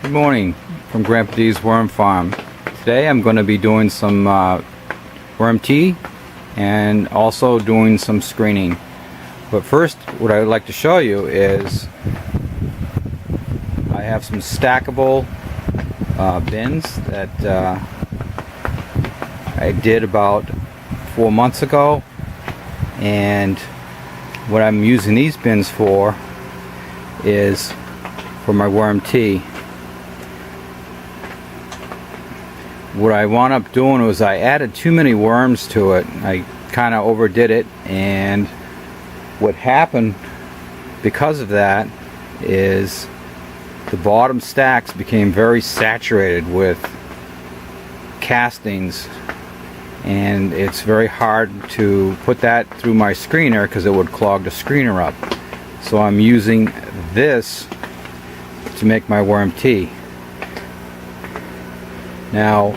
Good morning from Grandpa D's Worm Farm. Today I'm going to be doing some worm tea and also doing some screening. But first, what I would like to show you is I have some stackable bins that I did about 4 months ago, and what I'm using these bins for is for my worm tea. What I wound up doing was I added too many worms to it. I kind of overdid it, and what happened because of that is the bottom stacks became very saturated with castings, and it's very hard to put that through my screener because it would clog the screener up. So I'm using this to make my worm tea. Now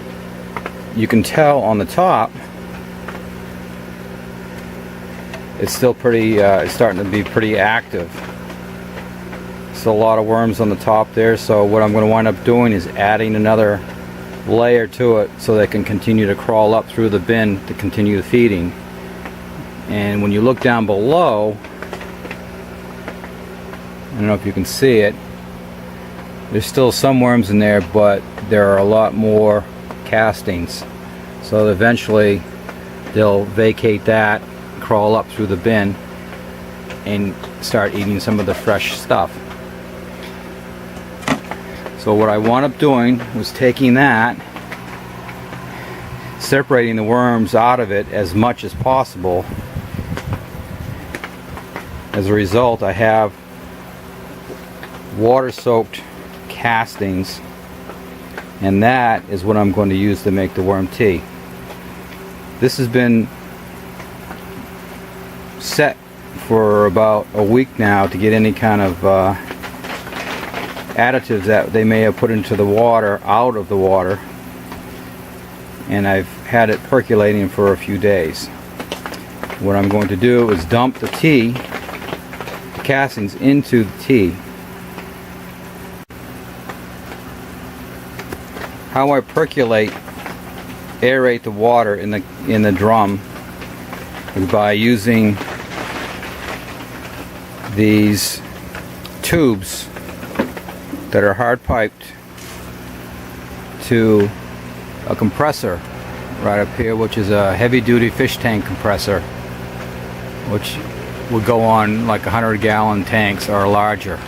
you can tell on the top it's still pretty it's starting to be pretty active. Still a lot of worms on the top there, so what I'm going to wind up doing is adding another layer to it so they can continue to crawl up through the bin to continue the feeding. And when you look down below, I don't know if you can see it, there's still some worms in there, but there are a lot more castings. So eventually they'll vacate that, crawl up through the bin, and start eating some of the fresh stuff. So what I wound up doing was taking that, separating the worms out of it as much as possible. As a result, I have water-soaked castings, and that is what I'm going to use to make the worm tea. This has been set for about a week now to get any kind of additives that they may have put into the water out of the water, and I've had it percolating for a few days. What I'm going to do is dump the tea, the castings, into the tea. How I aerate the water in the drum is by using these tubes that are hard piped to a compressor right up here, which is a heavy duty fish tank compressor, which would go on like 100-gallon tanks or larger.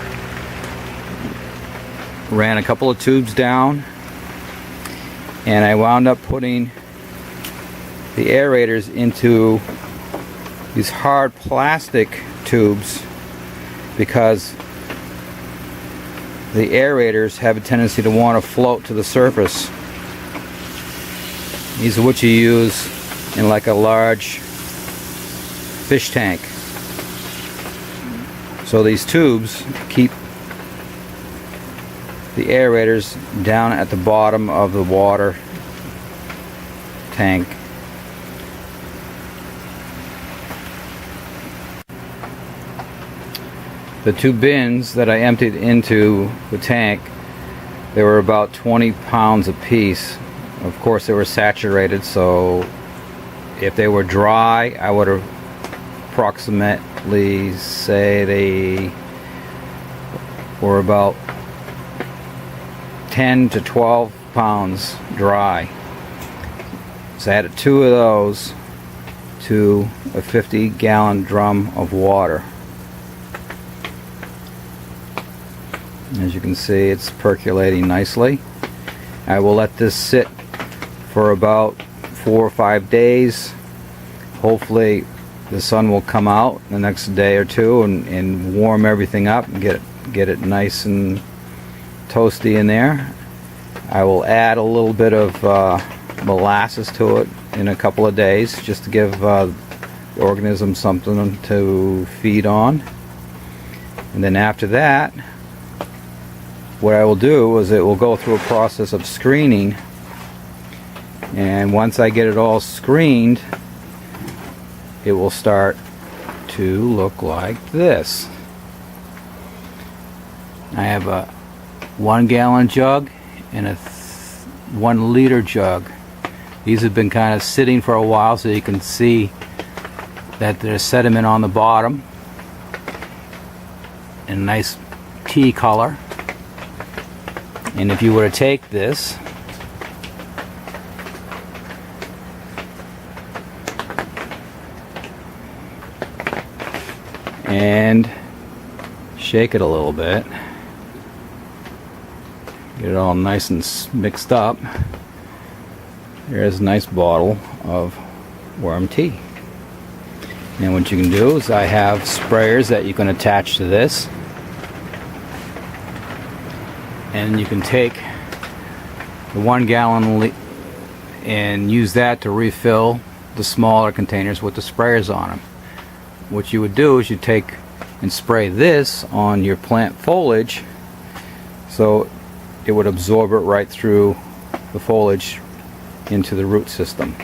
Ran a couple of tubes down, and I wound up putting the aerators into these hard plastic tubes because the aerators have a tendency to want to float to the surface. These are what you use in like a large fish tank. So these tubes keep the aerators down at the bottom of the water tank. The two bins that I emptied into the tank, they were about 20 pounds a piece. Of course they were saturated, so if they were dry I would approximately say they were about 10 to 12 pounds dry. So I added 2 of those to a 50-gallon drum of water. As you can see, it's percolating nicely. I will let this sit for about 4 or 5 days. Hopefully the sun will come out the next day or two and warm everything up and get it nice and toasty in there. I will add a little bit of molasses to it in a couple of days just to give the organism something to feed on. And then after that, what I will do is it will go through a process of screening, and once I get it all screened, it will start to look like this. I have a 1 gallon jug and a 1 liter jug. These have been kind of sitting for a while, so you can see that there's sediment on the bottom and a nice tea color. And if you were to take this and shake it a little bit, get it all nice and mixed up, here's a nice bottle of worm tea. And what you can do is, I have sprayers that you can attach to this, and you can take the 1 gallon and use that to refill the smaller containers with the sprayers on them. What you would do is you take and spray this on your plant foliage, so it would absorb it right through the foliage into the root system.